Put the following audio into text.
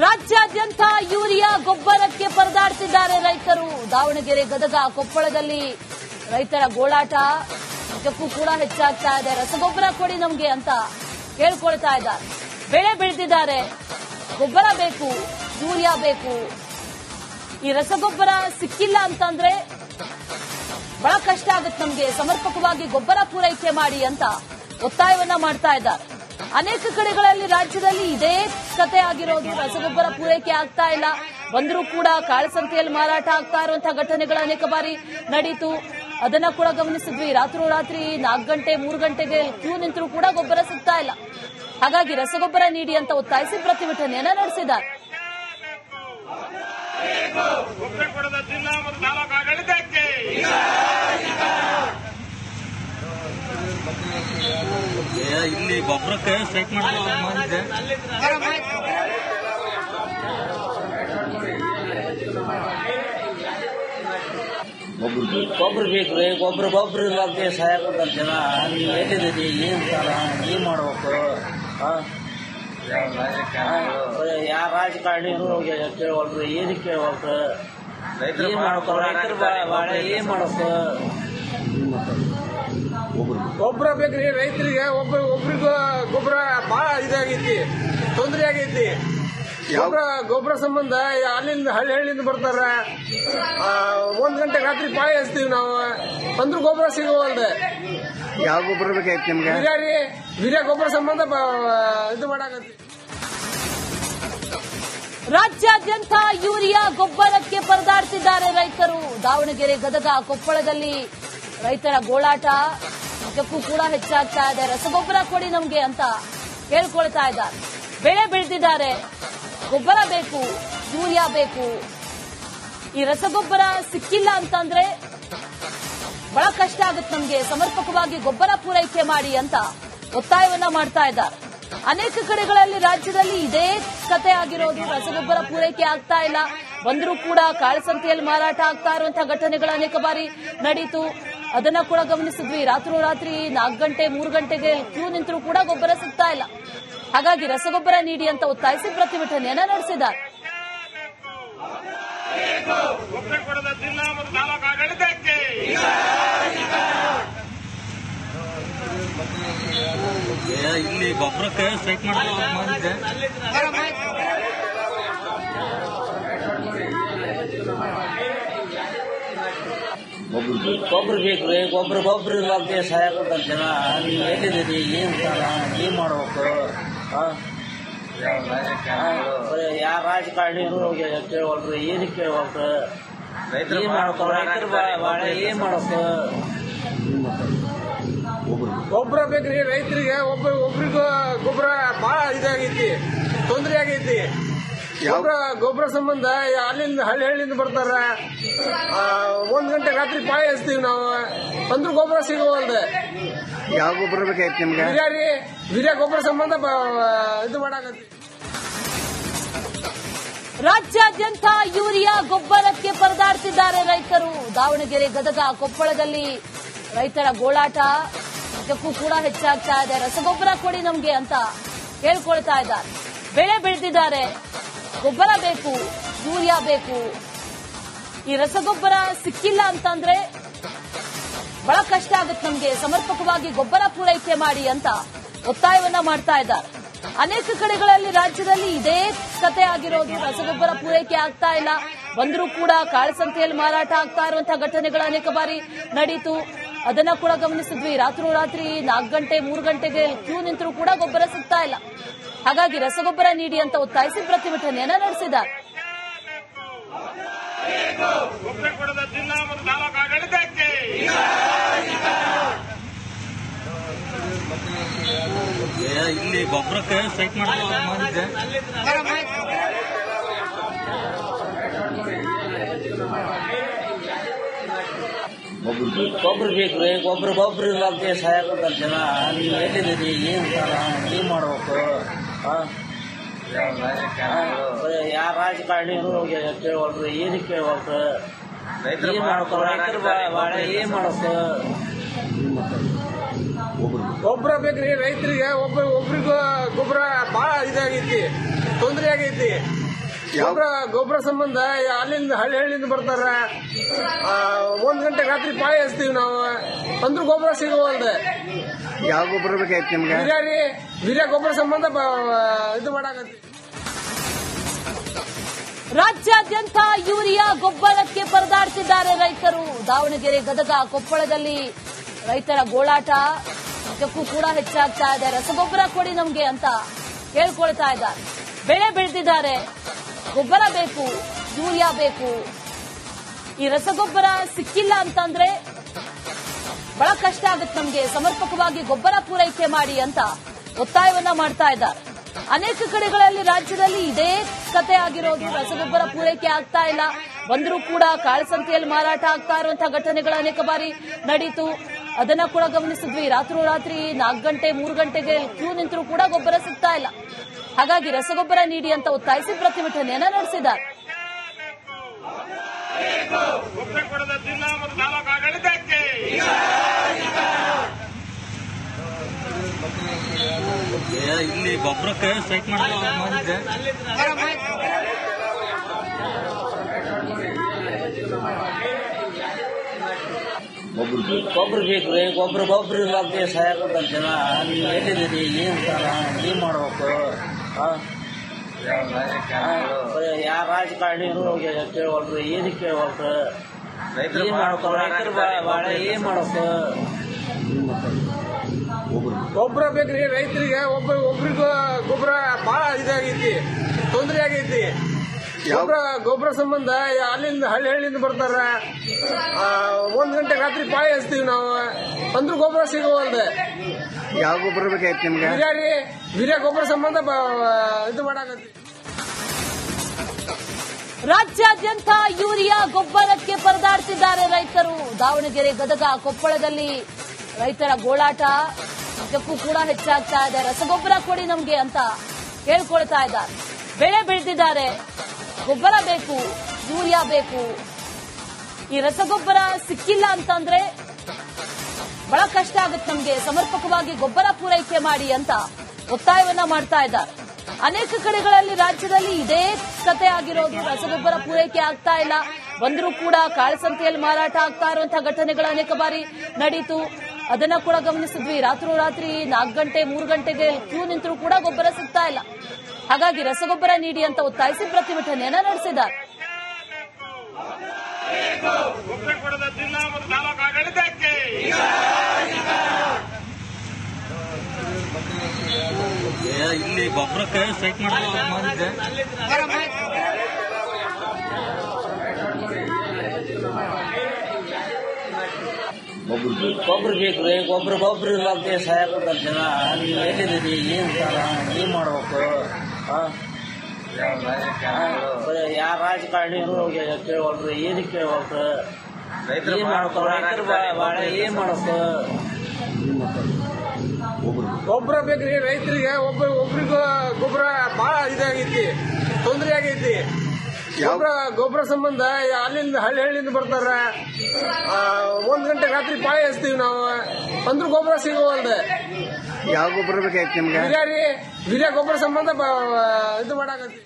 ರಾಜ್ಯಾದ್ಯಂತ ಯೂರಿಯಾ ಗೊಬ್ಬರಕ್ಕೆ ಪರದಾಡ್ತಿದ್ದಾರೆ ರೈತರು. ದಾವಣಗೆರೆ, ಗದಗ, ಕೊಪ್ಪಳದಲ್ಲಿ ರೈತರ ಗೋಳಾಟ ನಿಜಕ್ಕೂ ಕೂಡ ಹೆಚ್ಚಾಗ್ತಾ ಇದೆ. ರಸಗೊಬ್ಬರ ಕೊಡಿ ನಮಗೆ ಅಂತ ಕೇಳ್ಕೊಳ್ತಾ ಇದ್ದಾರೆ. ಬೆಳೆ ಬೆಳೆದಿದ್ದಾರೆ, ಗೊಬ್ಬರ ಬೇಕು, ಯೂರಿಯಾ ಬೇಕು. ಈ ರಸಗೊಬ್ಬರ ಸಿಕ್ಕಿಲ್ಲ ಅಂತಂದ್ರೆ ಬಹಳ ಕಷ್ಟ ಆಗುತ್ತೆ ನಮಗೆ. ಸಮರ್ಪಕವಾಗಿ ಗೊಬ್ಬರ ಪೂರೈಕೆ ಮಾಡಿ ಅಂತ ಒತ್ತಾಯವನ್ನ ಮಾಡ್ತಾ ಇದ್ದಾರೆ. ಅನೇಕ ಕಡೆಗಳಲ್ಲಿ ರಾಜ್ಯದಲ್ಲಿ ಇದೇ ಕತೆ ಆಗಿರೋದು. ರಸಗೊಬ್ಬರ ಪೂರೈಕೆ ಆಗ್ತಾ ಇಲ್ಲ, ಬಂದರೂ ಕೂಡ ಕಾಳಸಂತೆಯಲ್ಲಿ ಮಾರಾಟ ಆಗ್ತಾ ಇರುವಂತಹ ಘಟನೆಗಳು ಅನೇಕ ಬಾರಿ ನಡೀತು. ಅದನ್ನ ಕೂಡ ಗಮನಿಸಿದ್ವಿ. ರಾತ್ರೋರಾತ್ರಿ 4 ಗಂಟೆ 3 ಗಂಟೆಗೆ ಕ್ಯೂ ನಿಂತರೂ ಕೂಡ ಗೊಬ್ಬರ ಸಿಗ್ತಾ ಇಲ್ಲ. ಹಾಗಾಗಿ ರಸಗೊಬ್ಬರ ನೀಡಿ ಅಂತ ಒತ್ತಾಯಿಸಿ ಪ್ರತಿಭಟನೆಯನ್ನ ನಡೆಸಿದ್ದಾರೆ. ಇಲ್ಲಿ ಗೊಬ್ಬರಕ್ಕೆ ಸ್ಟ್ರೈಕ್ ಮಾಡಿದೆ. ಗೊಬ್ಬರ ಬೇಕ್ರಿ, ಗೊಬ್ಬರ ಇಲ್ಲದೆ ಸಹಾಯ ಕೊಡ್ತಾರೆ ಜನ. ನೀವು ಹೇಳಿದಿರಿ, ಏನ್ ಸಾಲ, ಏನ್ ಮಾಡ್ಬೇಕು? ಯಾರ ರಾಜಕಾರಣಿಗಳು ಕೇಳ್ವಲ್ರಿ, ಏನಕ್ಕೆ ಕೇಳ್ವಲ್ರಿ? ಏನ್ ಮಾಡ್ಬೇಕು? ರೈತರ ಬಾಳೆ ಏನ್ ಮಾಡ್ಬೇಕು? ಗೊಬ್ಬರ ಬೇಕ್ರಿ ರೈತರಿಗೆ. ಒಬ್ರಿಗೂ ಗೊಬ್ಬರ ಬಹಳ ಇದಾಗೈತಿ, ತೊಂದರೆ ಆಗೈತಿ. ಗೊಬ್ಬರ ಸಂಬಂಧ ಅಲ್ಲಿಂದ ಹಳ್ಳಿಯಿಂದ ಬರ್ತಾರ. 1 ಗಂಟೆ ರಾತ್ರಿ ಪಾಳಿ ಹಚ್ತೀವಿ ನಾವು, ಅಂದ್ರೂ ಗೊಬ್ಬರ ಸಿಗೋವಲ್ದೆ. ಯಾವ ಗೊಬ್ಬರ ಬೇಕಾಯ್ತು ನಿಮ್ಗೆ? ವೀರ್ಯ ಗೊಬ್ಬರ ಸಂಬಂಧ ಇದು ಮಾಡಾಕತ್ತಿ. ರಾಜ್ಯಾದ್ಯಂತ ಯೂರಿಯಾ ಗೊಬ್ಬರಕ್ಕೆ ಪರದಾಡ್ತಿದ್ದಾರೆ ರೈತರು. ದಾವಣಗೆರೆ, ಗದಗ, ಕೊಪ್ಪಳದಲ್ಲಿ ರೈತರ ಗೋಳಾಟ ನಿಜಕ್ಕೂ ಕೂಡ ಹೆಚ್ಚಾಗ್ತಾ ಇದೆ. ರಸಗೊಬ್ಬರ ಕೊಡಿ ನಮಗೆ ಅಂತ ಕೇಳ್ಕೊಳ್ತಾ ಇದ್ದಾರೆ. ಬೆಳೆ ಬೆಳೆದಿದ್ದಾರೆ, ಗೊಬ್ಬರ ಬೇಕು, ಯೂರಿಯಾ ಬೇಕು. ಈ ರಸಗೊಬ್ಬರ ಸಿಕ್ಕಿಲ್ಲ ಅಂತಂದ್ರೆ ಬಹಳ ಕಷ್ಟ ಆಗುತ್ತೆ ನಮಗೆ. ಸಮರ್ಪಕವಾಗಿ ಗೊಬ್ಬರ ಪೂರೈಕೆ ಮಾಡಿ ಅಂತ ಒತ್ತಾಯವನ್ನ ಮಾಡ್ತಾ ಇದ್ದಾರೆ. ಅನೇಕ ಕಡೆಗಳಲ್ಲಿ ರಾಜ್ಯದಲ್ಲಿ ಇದೇ ಕತೆ ಆಗಿರೋದು. ರಸಗೊಬ್ಬರ ಪೂರೈಕೆ ಆಗ್ತಾ ಇಲ್ಲ, ಬಂದರೂ ಕೂಡ ಕಾಳಸಂತೆಯಲ್ಲಿ ಮಾರಾಟ ಆಗ್ತಾ ಇರುವಂತಹ ಘಟನೆಗಳು ಅನೇಕ ಬಾರಿ ನಡೀತು. ಅದನ್ನ ಕೂಡ ಗಮನಿಸಿದ್ವಿ. ರಾತ್ರೋರಾತ್ರಿ 4 ಗಂಟೆ 3 ಗಂಟೆಗೆ ಕ್ಯೂ ನಿಂತರೂ ಕೂಡ ಗೊಬ್ಬರ ಸಿಗ್ತಾ ಇಲ್ಲ. ಹಾಗಾಗಿ ರಸಗೊಬ್ಬರ ನೀಡಿ ಅಂತ ಒತ್ತಾಯಿಸಿ ಪ್ರತಿಭಟನೆಯನ್ನ ನಡೆಸಿದ್ದಾರೆ. ಇಲ್ಲಿ ಗೊಬ್ಬರಕ್ಕೆ ಸ್ಟ್ರೈಕ್ ಮಾಡಿದೆ. ಗೊಬ್ಬರ ಬೇಕ್ರಿ, ಗೊಬ್ಬರ ಇಲ್ಲದೆ ಸಹಾಯ ಕೊಡ್ತಾರೆ ಜನ. ನೀವು ಹೇಳಿದಿರಿ, ಏನ್ ಸಾಲ, ಏನ್ ಮಾಡ್ಬೇಕು? ಯಾರ ರಾಜಕಾರಣಿಗಳು ಕೇಳ್ವಲ್ರಿ, ಏನಕ್ಕೆ ಕೇಳ್ವಲ್ರಿ? ಏನ್ ಮಾಡ್ಬೇಕು? ರೈತರ ಬಾಳೆ ಏನ್ ಮಾಡ್ಬೇಕು? ಗೊಬ್ಬರ ಬೇಕ್ರಿ ರೈತರಿಗೆ. ಒಬ್ರಿಗೂ ಗೊಬ್ಬರ ಬಹಳ ಇದಾಗೈತಿ, ತೊಂದರೆ ಆಗೈತಿ. ಗೊಬ್ಬರ ಸಂಬಂಧ ಅಲ್ಲಿಂದ ಹಳ್ಳಿಯಿಂದ ಬರ್ತಾರ. 1 ಗಂಟೆ ರಾತ್ರಿ ಪಾಳಿ ಹಚ್ತೀವಿ ನಾವು, ಅಂದ್ರೂ ಗೊಬ್ಬರ ಸಿಗೋವಲ್ದೆ. ಯಾವ ಗೊಬ್ಬರ ಬೇಕಾಯ್ತು ನಿಮ್ಗೆ? ವೀರ್ಯ ಗೊಬ್ಬರ ಸಂಬಂಧ ಇದು ಮಾಡಾಕತ್ತಿ. ರಾಜ್ಯಾದ್ಯಂತ ಯೂರಿಯಾ ಗೊಬ್ಬರಕ್ಕೆ ಪರದಾಡ್ತಿದ್ದಾರೆ ರೈತರು. ದಾವಣಗೆರೆ, ಗದಗ, ಕೊಪ್ಪಳದಲ್ಲಿ ರೈತರ ಗೋಳಾಟ ನಿಜಕ್ಕೂ ಕೂಡ ಹೆಚ್ಚಾಗ್ತಾ ಇದೆ. ರಸಗೊಬ್ಬರ ಕೊಡಿ ನಮಗೆ ಅಂತ ಕೇಳ್ಕೊಳ್ತಾ ಇದ್ದಾರೆ. ಬೆಳೆ ಬೆಳೆದಿದ್ದಾರೆ, ಗೊಬ್ಬರ ಬೇಕು, ಯೂರಿಯಾ ಬೇಕು. ಈ ರಸಗೊಬ್ಬರ ಸಿಕ್ಕಿಲ್ಲ ಅಂತಂದ್ರೆ ಬಹಳ ಕಷ್ಟ ಆಗುತ್ತೆ ನಮಗೆ. ಸಮರ್ಪಕವಾಗಿ ಗೊಬ್ಬರ ಪೂರೈಕೆ ಮಾಡಿ ಅಂತ ಒತ್ತಾಯವನ್ನ ಮಾಡ್ತಾ ಇದ್ದಾರೆ. ಅನೇಕ ಕಡೆಗಳಲ್ಲಿ ರಾಜ್ಯದಲ್ಲಿ ಇದೇ ಕತೆ ಆಗಿರೋದು. ರಸಗೊಬ್ಬರ ಪೂರೈಕೆ ಆಗ್ತಾ ಇಲ್ಲ, ಬಂದರೂ ಕೂಡ ಕಾಳಸಂತೆಯಲ್ಲಿ ಮಾರಾಟ ಆಗ್ತಾ ಇರುವಂತಹ ಘಟನೆಗಳು ಅನೇಕ ಬಾರಿ ನಡೀತು. ಅದನ್ನ ಕೂಡ ಗಮನಿಸಿದ್ವಿ. ರಾತ್ರೋರಾತ್ರಿ 4 ಗಂಟೆ 3 ಗಂಟೆಗೆ ಕ್ಯೂ ನಿಂತರೂ ಕೂಡ ಗೊಬ್ಬರ ಸಿಗ್ತಾ ಇಲ್ಲ. ಹಾಗಾಗಿ ರಸಗೊಬ್ಬರ ನೀಡಿ ಅಂತ ಒತ್ತಾಯಿಸಿ ಪ್ರತಿಭಟನೆಯನ್ನ ನಡೆಸಿದ್ದಾರೆ. ಇಲ್ಲಿ ಗೊಬ್ಬರಕ್ಕೆ ಸ್ಟ್ರೈಕ್ ಮಾಡಿದೆ. ಗೊಬ್ಬರ ಬೇಕ್ರಿ, ಗೊಬ್ಬರ ಇಲ್ಲದೆ ಸಹಾಯ ಕೊಡ್ತಾರೆ ಜನ. ನೀವು ಹೇಳಿದಿರಿ, ಏನ್ ಸಾಲ, ಏನ್ ಮಾಡ್ಬೇಕು? ಯಾರ ರಾಜಕಾರಣಿಗಳು ಕೇಳ್ವಲ್ರಿ, ಏನಕ್ಕೆ ಕೇಳ್ವಲ್ರಿ? ಏನ್ ಮಾಡ್ಬೇಕು? ರೈತರ ಬಾಳೆ ಏನ್ ಮಾಡ್ಬೇಕು? ಗೊಬ್ಬರ ಬೇಕ್ರಿ ರೈತರಿಗೆ. ಒಬ್ರಿಗೂ ಗೊಬ್ಬರ ಬಹಳ ಇದಾಗೈತಿ, ತೊಂದರೆ ಆಗೈತಿ. ಗೊಬ್ಬರ ಸಂಬಂಧ ಅಲ್ಲಿಂದ ಹಳ್ಳಿಯಿಂದ ಬರ್ತಾರ. 1 ಗಂಟೆ ರಾತ್ರಿ ಪಾಳಿ ಹಚ್ತೀವಿ ನಾವು, ಅಂದ್ರೂ ಗೊಬ್ಬರ ಸಿಗವಲ್ದೆ. ಯಾವ ಗೊಬ್ಬರ ಬೇಕಾಯ್ತು ನಿಮ್ಗೆ? ವೀರ್ಯ ಗೊಬ್ಬರ ಸಂಬಂಧ ಇದು ಮಾಡಾಕತ್ತಿ. ರಾಜ್ಯಾದ್ಯಂತ ಯೂರಿಯಾ ಗೊಬ್ಬರಕ್ಕೆ ಪರದಾಡ್ತಿದ್ದಾರೆ ರೈತರು. ದಾವಣಗೆರೆ, ಗದಗ, ಕೊಪ್ಪಳದಲ್ಲಿ ರೈತರ ಗೋಳಾಟ ಇದಕ್ಕೂ ಕೂಡ ಹೆಚ್ಚಾಗ್ತಾ ಇದೆ. ರಸಗೊಬ್ಬರ ಕೊಡಿ ನಮ್ಗೆ ಅಂತ ಕೇಳ್ಕೊಳ್ತಾ ಇದ್ದಾರೆ. ಬೆಳೆ ಬೆಳೆದಿದ್ದಾರೆ, ಗೊಬ್ಬರ ಬೇಕು, ಯೂರಿಯಾ ಬೇಕು. ಈ ರಸಗೊಬ್ಬರ ಸಿಕ್ಕಿಲ್ಲ ಅಂತಂದ್ರೆ ಬಹಳ ಕಷ್ಟ ಆಗುತ್ತೆ ನಮ್ಗೆ, ಸಮರ್ಪಕವಾಗಿ ಗೊಬ್ಬರ ಪೂರೈಕೆ ಮಾಡಿ ಅಂತ ಒತ್ತಾಯವನ್ನ ಮಾಡ್ತಾ ಇದ್ದಾರೆ. ಅನೇಕ ಕಡೆಗಳಲ್ಲಿ ರಾಜ್ಯದಲ್ಲಿ ಇದೇ ಕತೆ ಆಗಿರೋದು. ರಸಗೊಬ್ಬರ ಪೂರೈಕೆ ಆಗ್ತಾ ಇಲ್ಲ, ಬಂದರೂ ಕೂಡ ಕಾಳಸಂತೆಯಲ್ಲಿ ಮಾರಾಟ ಆಗ್ತಾ ಇರುವಂತಹ ಘಟನೆಗಳು ಅನೇಕ ಬಾರಿ ನಡೀತು. ಅದನ್ನ ಕೂಡ ಗಮನಿಸಿದ್ವಿ. ರಾತ್ರೋರಾತ್ರಿ 4 ಗಂಟೆ 3 ಗಂಟೆಗೆ ಕ್ಯೂ ನಿಂತರೂ ಕೂಡ ಗೊಬ್ಬರ ಸಿಗ್ತಾ ಇಲ್ಲ. ಹಾಗಾಗಿ ರಸಗೊಬ್ಬರ ನೀಡಿ ಅಂತ ಒತ್ತಾಯಿಸಿ ಪ್ರತಿಭಟನೆಯನ್ನ ನಡೆಸಿದ್ದಾರೆ. ಇಲ್ಲಿ ಗೊಬ್ಬರಕ್ಕೆ ಸ್ಟ್ರೈಕ್ ಮಾಡಿದ್ದೆ. ಗೊಬ್ಬರ ಬೇಕ್ರಿ, ಗೊಬ್ಬರ ಇಲ್ಲದೆ ಸಾಯಕಂತ ಜನ. ನೀವು ಎಲ್ಲಿದ್ದೀರಿ, ಏನ್ ತರ, ಏನ್ ಮಾಡ್ಬೇಕು? ಯಾರ ರಾಜಕಾರಣಿಗಳು ಕೇಳ್ವಲ್ರಿ, ಏನಕ್ಕೆ ಕೇಳ್ವಲ್ರಿ? ಏನ್ ಮಾಡ್ಬೇಕು ರೈತರ ಬಾಳೆ, ಏನ್ ಮಾಡ್ಬೇಕು? ಗೊಬ್ಬರ ಬೇಕ್ರಿ ರೈತರಿಗೆ. ಒಬ್ರಿಗೂ ಗೊಬ್ಬರ ಬಹಳ ಇದಾಗೈತಿ, ತೊಂದರೆ ಆಗೈತಿ. ಗೊಬ್ಬರ ಸಂಬಂಧ ಅಲ್ಲಿಂದ ಹಳ್ಳಿಯಿಂದ ಬರ್ತಾರ. 1 ಗಂಟೆ ರಾತ್ರಿ ಪಾಳಿ ಹಚ್ತೀವಿ ನಾವು, ಅಂದ್ರೂ ಗೊಬ್ಬರ ಸಿಗವಲ್ದೆ. ಯಾವ ಗೊಬ್ಬರ ಬೇಕಾಯ್ತು ನಿಮ್ಗೆ? ವೀರ್ಯ ಗೊಬ್ಬರ ಸಂಬಂಧ ಇದು ಮಾಡಾಕತ್ತಿ. ರಾಜ್ಯಾದ್ಯಂತ ಯೂರಿಯಾ ಗೊಬ್ಬರಕ್ಕೆ ಪರದಾಡ್ತಿದ್ದಾರೆ ರೈತರು. ದಾವಣಗೆರೆ, ಗದಗ, ಕೊಪ್ಪಳದಲ್ಲಿ ರೈತರ ಗೋಳಾಟ ಇದಕ್ಕೂ ಕೂಡ ಹೆಚ್ಚಾಗ್ತಾ ಇದೆ. ರಸಗೊಬ್ಬರ ಕೊಡಿ ನಮ್ಗೆ ಅಂತ ಕೇಳ್ಕೊಳ್ತಾ ಇದ್ದಾರೆ. ಬೆಳೆ ಬೆಳೆದಿದ್ದಾರೆ, ಗೊಬ್ಬರ ಬೇಕು, ಯೂರಿಯಾ ಬೇಕು. ಈ ರಸಗೊಬ್ಬರ ಸಿಕ್ಕಿಲ್ಲ ಅಂತಂದ್ರೆ ಬಹಳ ಕಷ್ಟ ಆಗುತ್ತೆ ನಮ್ಗೆ, ಸಮರ್ಪಕವಾಗಿ ಗೊಬ್ಬರ ಪೂರೈಕೆ ಮಾಡಿ ಅಂತ ಒತ್ತಾಯವನ್ನ ಮಾಡ್ತಾ ಇದ್ದಾರೆ. ಅನೇಕ ಕಡೆಗಳಲ್ಲಿ ರಾಜ್ಯದಲ್ಲಿ ಇದೇ ಕತೆ ಆಗಿರೋದು. ರಸಗೊಬ್ಬರ ಪೂರೈಕೆ ಆಗ್ತಾ ಇಲ್ಲ, ಬಂದರೂ ಕೂಡ ಕಾಳಸಂತೆಯಲ್ಲಿ ಮಾರಾಟ ಆಗ್ತಾ ಇರುವಂತಹ ಘಟನೆಗಳು ಅನೇಕ ಬಾರಿ ನಡೀತು. ಅದನ್ನ ಕೂಡ ಗಮನಿಸಿದ್ವಿ. ರಾತ್ರೋರಾತ್ರಿ 4 ಗಂಟೆ 3 ಗಂಟೆಗೆ ಕ್ಯೂ ನಿಂತರೂ ಕೂಡ ಗೊಬ್ಬರ ಸಿಗ್ತಾ ಇಲ್ಲ. ಹಾಗಾಗಿ ರಸಗೊಬ್ಬರ ನೀಡಿ ಅಂತ ಒತ್ತಾಯಿಸಿ ಪ್ರತಿಭಟನೆಯನ್ನ ನಡೆಸಿದ್ದಾರೆ. ಇಲ್ಲಿ ಗೊಬ್ಬರಕ್ಕೆ ಸ್ಟ್ರೈಕ್ ಮಾಡಿದ್ದೆ. ಗೊಬ್ಬರ ಬೇಕ್ರಿ, ಗೊಬ್ಬರ ಇಲ್ಲದೆ ಸಾಯಕಂತ ಜನ. ನೀವು ಎಲ್ಲಿದ್ದೀರಿ, ಏನ್ ತರ, ಏನ್ ಮಾಡ್ಬೇಕು? ಯಾರ ರಾಜಕಾರಣಿಗಳು ಕೇಳ್ವಲ್ರಿ, ಏನಕ್ಕೆ ಕೇಳ್ವಲ್ರಿ? ಏನ್ ಮಾಡ್ಬೇಕು ರೈತರ ಬಾಳೆ, ಏನ್ ಮಾಡ್ಬೇಕು? ಗೊಬ್ಬರ ಬೇಕ್ರಿ ರೈತರಿಗೆ. ಒಬ್ರಿಗೂ ಗೊಬ್ಬರ ಬಹಳ ಇದಾಗೈತಿ, ತೊಂದರೆ ಆಗೈತಿ. ಗೊಬ್ಬರ ಸಂಬಂಧ ಅಲ್ಲಿಂದ ಹಳ್ಳಿಯಿಂದ ಬರ್ತಾರ. 1 ಗಂಟೆ ರಾತ್ರಿ ಪಾಳಿ ಹಚ್ತೀವಿ ನಾವು, ಅಂದ್ರೂ ಗೊಬ್ಬರ ಸಿಗವಲ್ದೆ. ಯಾವ ಗೊಬ್ಬರ ಬೇಕಾಯ್ತು ನಿಮ್ಗೆ? ವೀರ್ಯ ಗೊಬ್ಬರ ಸಂಬಂಧ ಇದು ಮಾಡಾಕತ್ತಿ.